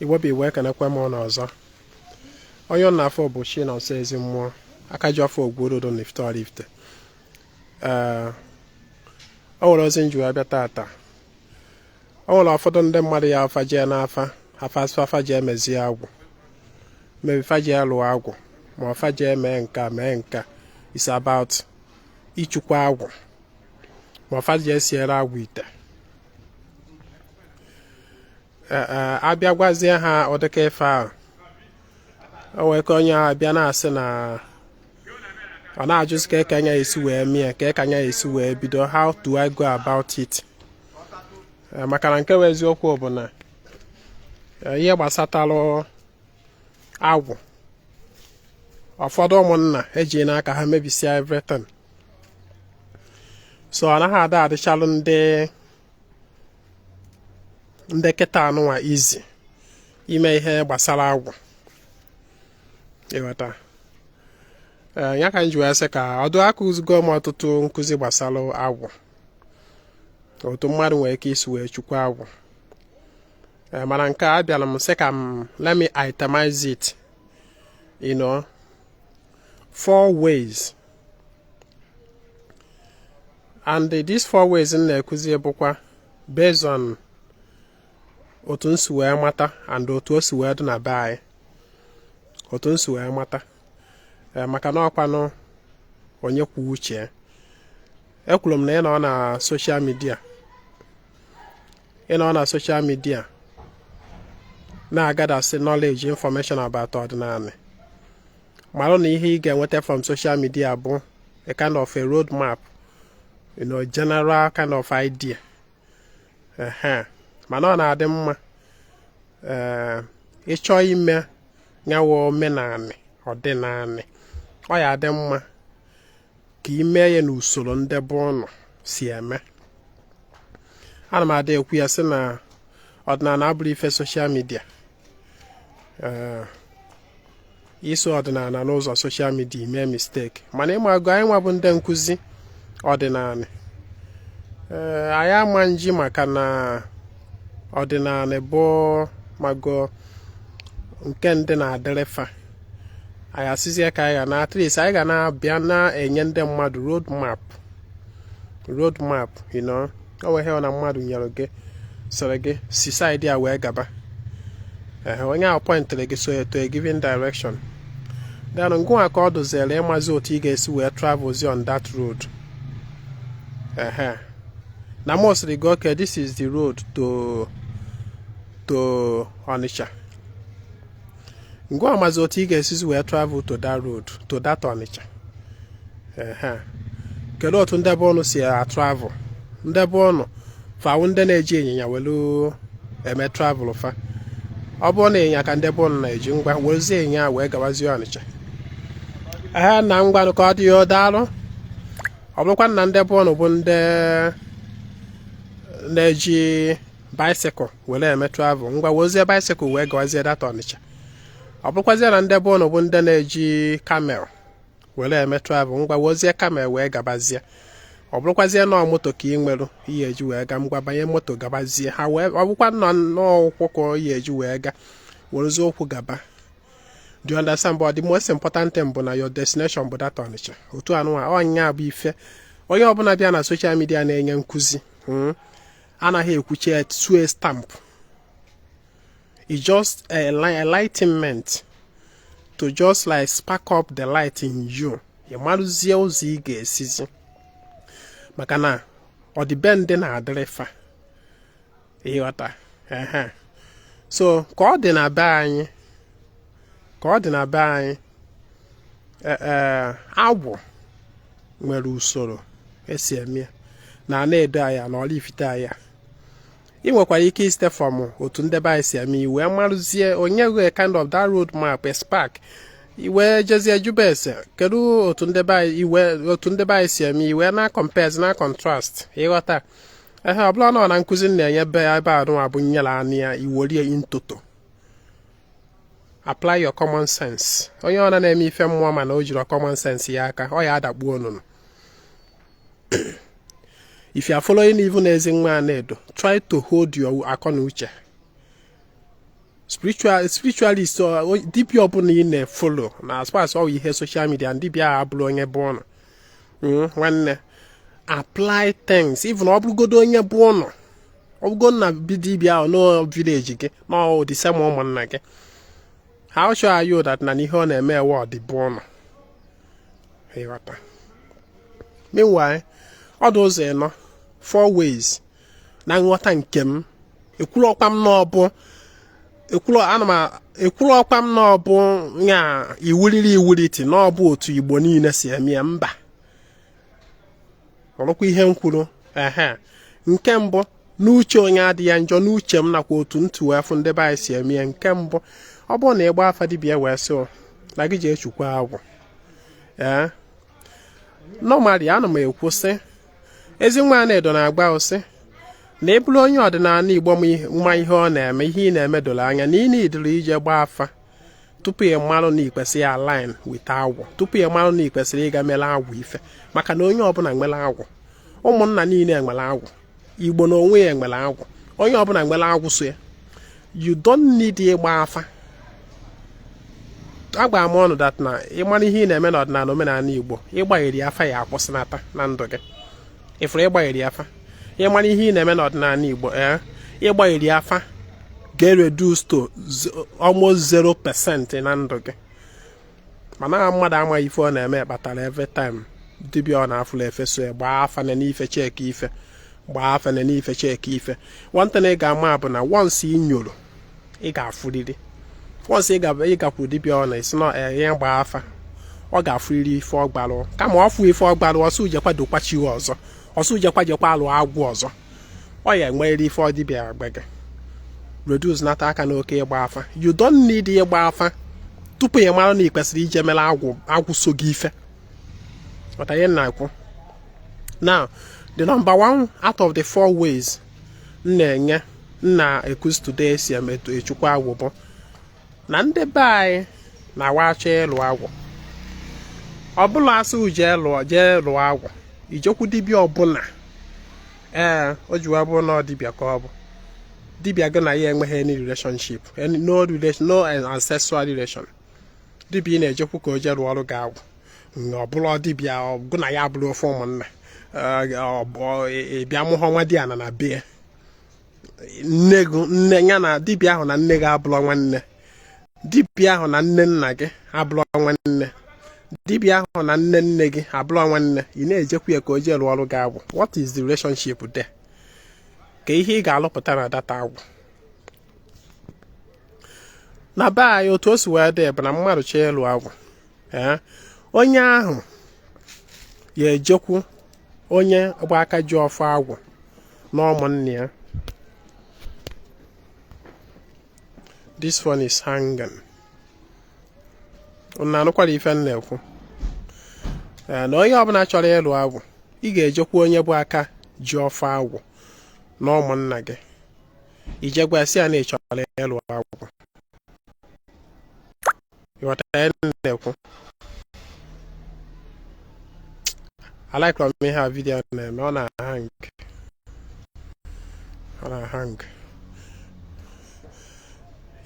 Iwobi weka na kwa mona ọzọ. Onye na afọ bụ Chinonso Ezinwa Akajiọfọ Agwụ nifta lifte. O nwere ozi nju abịa tata. O nwere ụfọdụ ndị mmadụ ya afa jee n'afa, afa jee mezie agwụ. Maybe fa jee alụ agwụ, ma fa jee mee nka. It's about ịchụkwa agwụ. Ma fa jee siere agwụ ite. Abịa gwazie ha ọdịka ife ahụ. O nwere ka onye abịa na-asị na ọ na-ajụzi ka eke anya esi wee mie, ka eke anya esi wee bido, how do I go about it? Maka na nke wee eziokwu bụ na ihe gbasatalụ agwụ, ụfọdụ ụmụnna eji n'aka ha mebisia everything. So ọ naghị adịchalụ ndị kịta anụnwa easy ime ihe gbasara agwụ. Ịghọta? Ya ka m ji wee sị ka ọdụ akụzigo m ọtụtụ nkụzi gbasara agwụ, otu mmadụ nwere ike isi wee chukwa agwụ. Mana nke a bịara m sị ka m let me itemize it, 4 ways. And these 4 ways m na-ekuzi bụkwa based on otu nsi wee mata and otu o si wee dị na be anyị, otu nsi wee mata. Maka na ọkwanụ onye kwuo uche. Ekwuru m na ị nọ na social media na-agadasị knowledge, information about ọdịnala. Mara na ihe ị ga-enweta from social media bụ a kind of a road map, general kind of idea. Mana ọ na-adị mma ịchọ ime nyawo omenala ọdịnala. Ọ ya adị mma ka ime ya n'usoro ndị bụ ụnụ si eme. Ana m adị ekwu ya sị na ọdịnala abụrụ ife social media. Iso ọdịnala n'ụzọ social media mee mistake. Mana ịmago anyị nwa bụ ndị nkụzi ọdịnala. Anyị ama nji maka na ọdịnala bụ mago nke ndị na-adịrịfa. Anyị asịzie ka anyị na at least anyị ga na-abịa na-enye ndị mmadụ road map, o nweghị ọ na mmadụ nyere gị sịrị gị si side ya wee gaba. Onye ahụ pointere gị so to a given direction. Then ngwa ka ọ dụziere ịmazi otu ị ga-esi wee travel on that road. Na mostly go, okay, this is the road to Onitsha. Ngwa mazi otu ị ga-esi wee travel to that road, to that Onitsha. Kedu otu ndị be ọnụ si travel? Ndị be ọnụ fawu ndị na-eji ịnyịnya welu eme travel fa. Ọ bụrụ na ịnyịnya ka ndị be ọnụ na-eji, ngwa werezie ịnyịnya wee gawazie Onitsha. Na ngwa ka ọ dị ya daalụ. Ọ bụrụkwa na ndị be ọnụ bụ ndị na-eji bicycle were eme travel, ngwa werezie bicycle wee gawazie that Onitsha. Ọ bụrụkwazie na ndị be ọnụ bụ ndị na-eji camel were eme travel, ngwa werezie camel wee gabazie. Ọ bụrụkwazie na moto ka ị nwere ihe eji wee ga, ngwa banye moto gabazie. Ha wee ọ bụkwa na n'ụkwụ ka ihe eji wee ga, werezie ụkwụ gaba. Do you understand? But the most important thing bụ na your destination bụ that Onitsha. Otu anụnwa ọnya bụ ife onye ọbụla bịa na social media na-enye nkụzi anaghị ekwuche to a stamp. It's just a enlightenment to just like spark up the light in you. You maruzie ụzọ ị ga-esizi. Maka na ọ dị be ndị na-adịrịfa. Ịghọta? So ka ọ dị na be anyị, agwụ nwere usoro esi eme na Anaedo anya na Oraifite anya. Ị nwekwara ike isite from otu ndị be anyị si eme iwe marụzie onye gwe kind of that road map, a spark iwe jezie jube ese kedu otu ndị be anyị si eme iwe na compare na contrast. Ịghọta? Ọ bụla na nkụzi na-enye ebe anụ abụ nyere anị ya iworie intoto. Apply your common sense. Onye ọ na-eme ife mmụọ mana o jiri common sense ya aka, ọ ya adakpuo onunu. If you are following even Ezinwa Anaedo, try to hold your akọ na uche. spiritualist dibịa ọbụla ị na-efolo na as far as ọ ihe social media dibịa ahụ abụrụ onye bụ ụnụ nwanne apply things even ọ bụrụgodo onye bụ ụnụ ọ bụgo na dibịa ahụ no village gị no the same ụmụnna gị how sure are you that na ihe ọ na-eme ewe ọ dị bụ ụnụ ịghọta. Meanwhile ọ dị ụzọ ịnọ 4 ways na nghọta nke m ekwulọkwa m na ọ bụ nya iwuliti na ọ bụ otu Igbo niile si eme ya mba ọrụkwa ihe m kwuru nke mbụ n'uche onye adịghị njọ n'uche m nakwa otu ntụ afọ ndị be anyị si eme ya. Nke mbụ ọ bụrụ na ịgba afa dibịa wee sị na gị ji echukwa agwụ normally ana m ekwu sị Ezinwa Anaedo na-agba ụsị na ịbụrụ onye ọdịnala Igbo ma ihe ọ na-eme ihe ị na-eme doro anya na ị na-edoro ije gbaa afa tupu ị marụ na ikwesịrị align with agwụ, tupu ị marụ na ikwesịrị ịga mere agwụ ife, maka na onye ọbụla nwere agwụ, ụmụnna niile nwere agwụ, Igbo na onwe ya nwere agwụ, onye ọbụla nwere agwụ so ya. You don't need ịgba afa. Agba m ọnụ dat na ịmara ihe ị na-eme n'ọdịnala omenala Igbo ịgbagheri afa ya akwụsịnata na ndụ gị. Ifuru ịgbagheri afa ịmara ihe ị na-eme n'ọdịnala Igbo ịgbagheri afa ga-reduce to almost 0% na ndụ gị. Mana mmadụ amaghị ife ọ na-eme kpatara every time dibịa ọ na-afụla efe so ya gbaa afa na n'ife cheki ife gbaa afa na n'ife cheki ife. Nwata na ị ga-ama bụ na once ị nyoro ị ga-afụrịrị, once ị gakwuru dibịa ọ na-esi na ya gbaa afa ọ ga-afụrịrị ife ọ gbalụ, kama ọ fụ ife ọ gbalụ ọsọ ujekwa dokwachiwe ọzọ, ọsọ ujekwa jekwa alụ agwụ ọzọ, ọ ya enwerịrị ife ọ dibịa agbaga reduce nata aka n'oke ịgba afa. You don't need ịgba afa tupu ị mara na ị kwesịrị ije mere agwụ so gị ife. What I na-ekwu now, the number 1 out of the 4 ways na-ekuzi today si echukwa agwụ bụ na ndị be anyị na-awacha ịlụ agwụ. Ọ bụla asị uje jee lụọ agwụ ijekwu dibịa ọbụla o jiwa bụ na dibịa ka ọ bụ dibịa gị na ya enweghị any relationship, no ancestral relation. Dibịa ị na-ejekwu ka o jee rụọ ọrụ gị agwụ ọ bụla dibịa ọgụ na ya bụrụ ofe ụmụnna bịa mụọ nwa di ana na be nne ya na dibịa ahụ na nne gị abụrụ nwanne, dibịa ahụ na nne nna gị abụrụ nwanne, dibịa ahụ na nne nne gị abụrụ nwanne, ị na-ejekwu ya ka o jee rụọ ọrụ gị agwụ. What is the relationship there? Ka ihe ị ga-alụpụta na data agwụ na be anyị otu o si wee dị bụ na mmadụ chọọ ịlụ agwụ onye ahụ ya ejekwu onye bụ Akajiọfọ agwụ na ụmụnne ya. This one is hanging. Unu anụkwara ife m na-ekwu na onye ọbụla chọrọ ịlụ agwụ ị ga-ejekwu onye bụ Akajiọfọ agwụ na ụmụnna gị ijegwa si ya na ị chọrọ ịlụ agwụ. Na-ekwu I like me ha video na-eme ọ na-ahang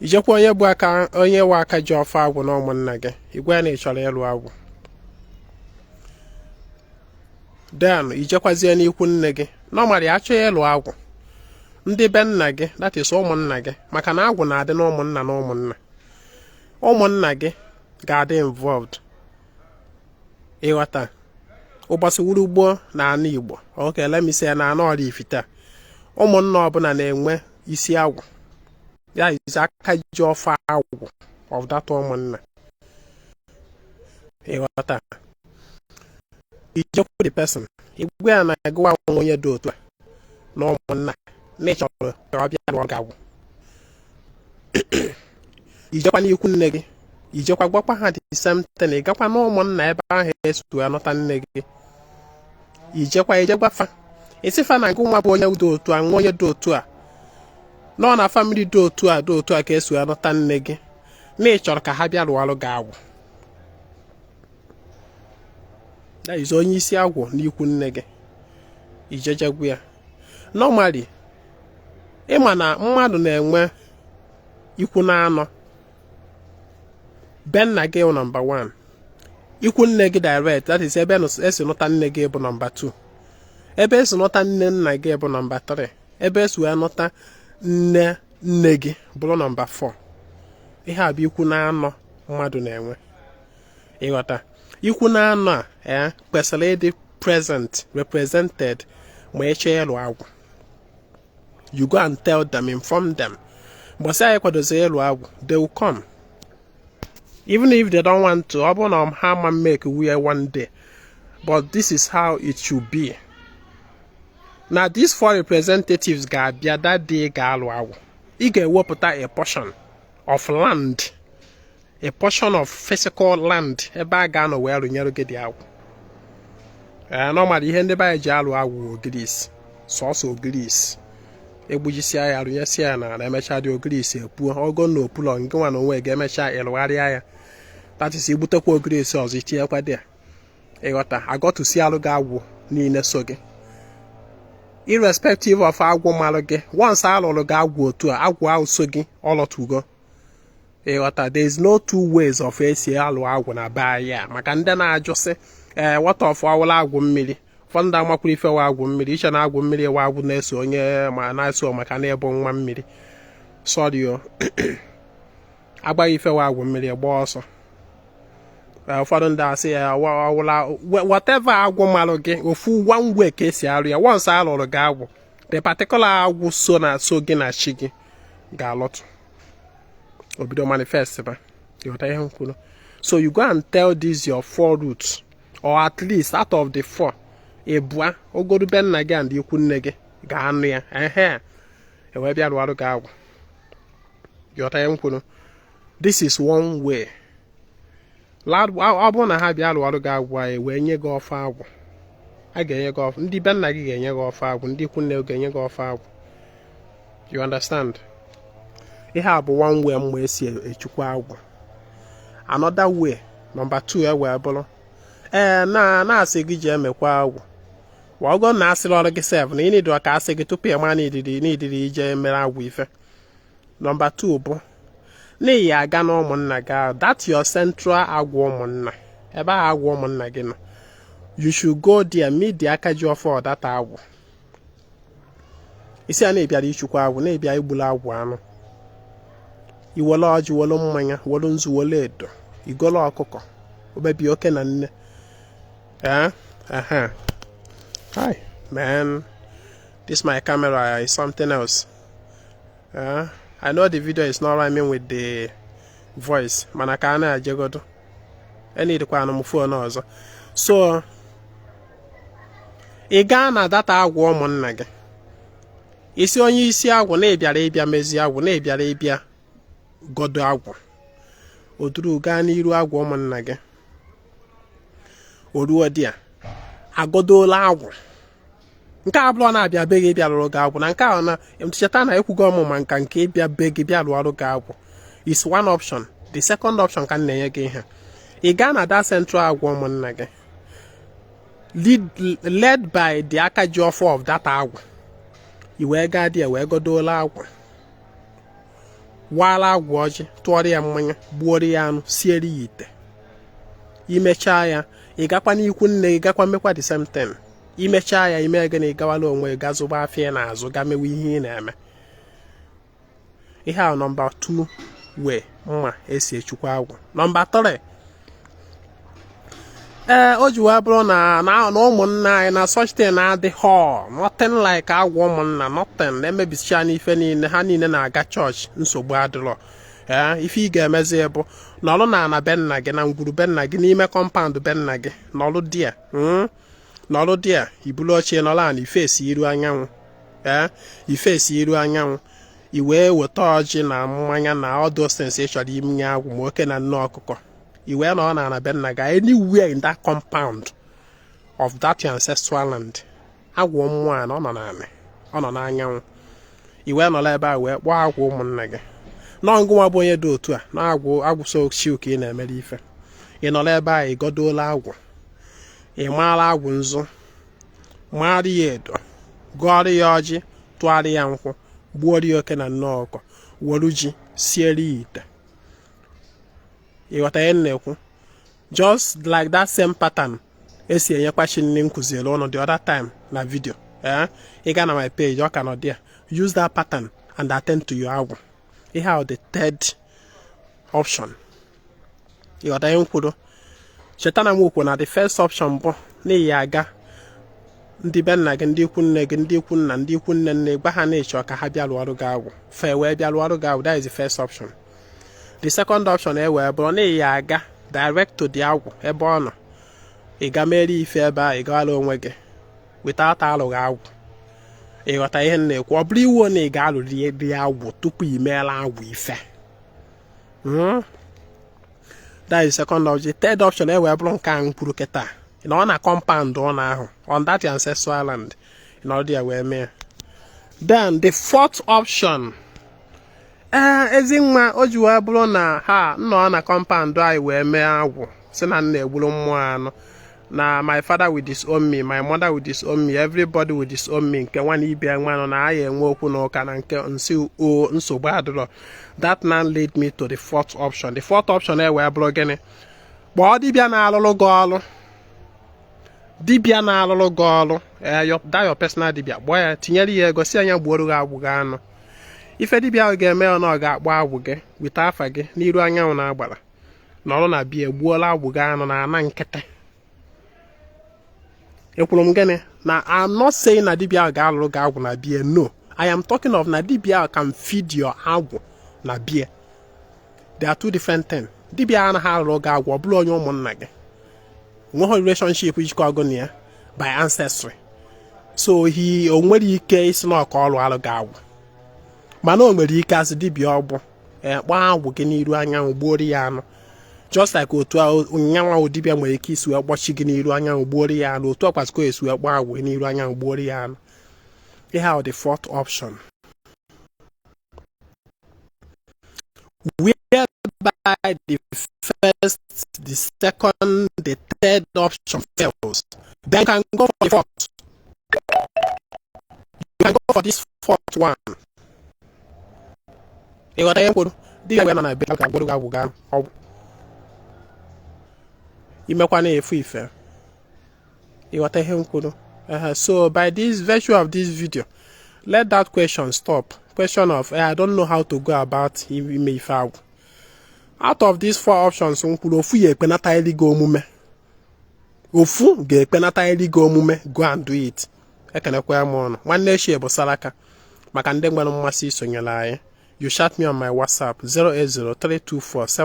ijekwa onye bụ onye nwe Akajiọfọ agwụ na ụmụnna gị igwe na ị chọrọ ịlụ agwụ, then ijekwazie n'ikwu nne gị normally achọghị ịlụ agwụ ndị be nna gị that is ụmụnna gị, maka na agwụ na-adị n'ụmụnna na ụmụnna gị ga-adị involved. Ịghọta ụbọchị wuru ugbo na ana Igbo let me say na ana Oraifite ụmụnna ọbụla na-enwe isi agwụ ya is Akajiọfọ agwụ of that ụmụnna. Ịghọta ijekwu the person igwe ya na agụwa onye dị otu a na ụmụnna na ịchọrọ ka ọ bịa lụọ gị agwụ ijekwa n'ikwu nne gị ijekwa gwakwa ha the same thing, ịgakwa na ụmụnna ebe ahụ esutu anọta nne gị ijegwa fa isifa na ngụ nwa bụ onye dị otu a nwa onye dị otu a nọ na famili dị otu a ka esu anọta nne gị na ị chọrọ ka ha bịa lụọ ọrụ gị agwụ. That is onye isi agwụ n'ikwu nne gị ijejegwu ya. Normally ịma na mmadụ na-enwe ikwu na anọ be nna gị number 1 ikwu nne gị direct, that is ebe esi nụta nne gị bụ number 2 ebe esi nụta nne nna gị bụ number 3 ebe esi wee nụta nne nne gị bụrụ number 4. ihe a bụ ikwu na anọ mmadụ na-enwe. ịghọta ikwu na anọ a kwesịrị ịdị present, represented ma eche ịlụ agwụ. You go and tell them, inform them. But say ịlụ agwụ, they will come. Even if they don't want to, ọ bụrụ na ha ma make we one day. But this is how it should be. Now these 4 representatives ga-abịa that day ga-alụ agwụ. Ị ga-ewepụta a portion of land, a portion of physical land ebe a ga-anọ wee rụnyere gị dị agwụ. Normally ihe ndị be ji alụ agwụ ogirisi, sọsọ ogirisi egbujisia ya rụnyesịa ya na emecha dị ogirisi epuo ogo na opulọ nke nwa na onwe ga-emecha ịlụgharịa ya. That is igbutekwa ogirisi ọzọ itinyekwa dị ya. ịghọta agọtụsi alụ gị agwụ niile so gị, irrespective of agwụ malụ gị. Once alụrụ gị agwụ otu a, agwụ ahụ so gị ọlọtụgo. ịghọta there is no 2 ways of esi alụ agwụ na be anyị maka ndị na-ajụsị water of awụla agwụ mmiri. Ụfọdụ ndị amakwuru ife wa agwụ mmiri, iche na agwụ mmiri wa agwụ na-eso onye ma na-eso maka na ịbụ nwa mmiri. Sorry o agbaghị ife wa agwụ mmiri gba ọsọ. Ụfọdụ ndị asị ya awụla whatever agwụ malụ gị ofu one way ka esi arụ ya. Once alụrụ gị agwụ, the particular agwụ so gị na chi gị ga-alọtụ obido manifest ba. ịghọta ihe m kwuru? So you go and tell these your 4 roots, or at least out of the 4 ebua ogodu be nna gị and ikwu nne gị ga-anụ ya. Ewee bịa lụọrụ gị agwụ. ịghọta ihe m kwuru? This is one way. Ọ bụrụ na ha bịa lụọrụ gị agwụ anyị wee nye gị ọfa agwụ, a ga-enye gị ọfa. Ndị be nna gị ga-enye gị ọfa agwụ, ndị ikwu nne gị ga-enye gị ọfa agwụ. You understand? ihe a bụ one way mgbe esi echukwa agwụ. Another way number 2 ewee bụrụ na-asị gị ji emekwa agwụ. Wago na asịrị ọrụ gị sef na ị nidụrụ ka asị gị tupu ịma n'idiri ije mere agwụ ife. Number 2 bụ n'ihi aga na ụmụnna gị ahụ, that your central agwụ ụmụnna, ebe ahụ agwụ ụmụnna gị nọ. You should go there meet the Akajiọfọ that agwụ. Isi a na-ebịara ichukwa agwụ, na-ebịa igbula agwụ anụ. Iwere ọjị, were mmanya, were nzu, were edo, igolo ọkụkọ, obebi oke na nne. Hi man, this my camera is something else. I know the video is not rhyming with the voice, mana ka na ajegodo. Any the kwa na phone ọzọ. So ị gaa na data agwụ ụmụnna gị. Isi onye isi agwụ na-ebịara ịbịa mezi agwụ, na-ebịara ịbịa godo agwụ. Oduru gaa n'iru agwụ ụmụnna gị. Oruo dị a agodola agwụ. Nke abụọ na-abịa be gị bịa lụrụ gị agwụ, na nke ahụ na cheta na ekwugo ọmụma nka nke ịbịa be gị bịa lụrụ gị agwụ is one option. The second option ka na-enye gị ihe. Ị gaa na that central agwụ ụmụnna gị, led by the Akajiọfọ of that agwụ. I wee gaa dị wee godola agwụ, wala agwụ ọjị, tụọrọ ya mmanya, gbuoro ya anụ, siere ya ite. Imechaa ya, ị gakwa n'ikwu nne gị gakwa mekwa the same thing. Imechaa ya, ime gị na ịgawala onwe ga zụba afịa n'azụ ga mewe ihe ị na-eme. Ihe a number 2 way mma esi echukwa agwụ. Number 3, o ji wee bụrụ na ụmụnna anyị na such thing na-adịghị nothing like agwụ ụmụnna, nothing na-emebisicha n'ife niile, ha niile na-aga chọọchị, nsogbu adịrọ. Ife ị ga-emezi bụ nọrụ na be nna gị, na ngwuru be nna gị, n'ime compound be nna gị, nọrụ dia nọrụ dia ibulu ochie nọrọ ana ifesi iru anyanwụ. Ifesi iru anyanwụ, i wee weta ọjị na mmanya na all those things ị chọrọ imenye agwụ ma oke na nne ọkụkọ. I wee nọ na be nna gị anywhere in that compound of that ancestral land. Agwụ mmụọ a ọ nọ n'anị, ọ nọ n'anyanwụ. I wee nọrọ ebe a wee kpọọ agwụ ụmụnna gị. N'ọngụnwa bụ onye dị otu a na agwụ so chiu ka ị na-emere ife. Ị nọrọ ebe a, ị godola agwụ, ị maara agwụ nzu, maara ya edo, gụọrọ ya ọjị, tụgharị ya nkwụ, gbuori oke na nnọọ ọkọ wolu ji sieri ite ịghọta ihe na-ekwu just like that same pattern esi enyekwa chi nne nkụzielu ọnụ the other time na video ị ga na my page ọ ka nọ there use that pattern and attend to your agwụ ihe ahụ the third option ịghọta ihe nkwudo cheta na m ukwu na the first option bụ n'ihi aga ndị be nna gị ndị ikwu nne gị ndị ikwu nna ndị ikwu nne nne gwa ha na-echọ ka ha bịa lụọ ọrụ gị agwụ fe wee bịa lụọ ọrụ gị agwụ that is the first option. The second option wee bụrụ na ị aga direct to the agwụ ebe ọ nọ ị ga mere ife ebe a ị gawala onwe gị without alụghị agwụ ịghọta ihe m na-ekwu ọ bụrụ iwu na ị ga-alụri agwụ tupu ị meela agwụ ife that is the second option. The third option wee bụrụ nke ahụ kwuru kịta na ọ na compound ọ na ahụ on that ancestral land na ọ dị ya wee mee. Then the fourth option Ezinwa o ji wee bụrụ na ha nọ na compound anyị wee mee agwụ si na nna egburu mmụọ anọ na my father will disown me, my mother will disown me, everybody will disown me nke nwa na ibe nwa nọ na anyị enwe okwu na ụka na nke nsi o nsogbu adịrọ. That now lead me to the fourth option. The fourth option wee bụrụ gịnị kpọọ dibịa na-alụrụ gị ọrụ dibịa na-alụrụ gị ọrụ your personal dibịa gbaa ya tinyere ya ego si anya gbuoro gị agwụ gị anụ ife dibịa ahụ ga-eme ọ na ọ ga-akpọ agwụ gị wita afa gị n'iru anyanwụ na-agbara nọrọ na bia egbuola agwụ gị anụ na ana nkịtị. Ekwuru m gịnị na I'm not saying na dibịa ahụ ga-alụrụ gị agwụ na bia, no, I am talking of na dibịa ahụ can feed your agwụ na bia. They are two different things. Dibịa anaghị alụrụ gị agwụ ọ bụrụ onye ụmụnna gị nweghị relationship jikọ ọgụ na ya by ancestry, so o nwere ike isi na ọka ọlụ alụ gị agwụ mana o nwere ike asị dibịa ọgbụ kpọọ agwụ gị n'iru anyanwụ gbuoro ya anụ just like otu nyanwa dibịa nwere ike isi wee kpọchi gị n'iru anyanwụ gbuoro ya anụ otu ọkwasịkọ esi wee kpọọ agwụ n'iru anyanwụ gbuoro ya anụ. Ihe ahụ the fourth option whereby the first, the second, the third option fails, then you can go for the fourth. You can go for this fourth one. You got to dibịa wee nọ na be ka gboro agwụ ga ọgwụ imekwana efu ife ịghọta ihe m kwuru. So by this virtue of this video, let that question stop. Question of I don't know how to go about ime ife agwụ. Out of these four options m kwuru ofu ya ekpenata eligo omume, ofu ga-ekpenata eligo omume, go and do it. Ekenekwa m ọnụ nwanne echi bụ Salaka maka ndị nwere mmasị isonyere anyị. You chat me on my WhatsApp 0803247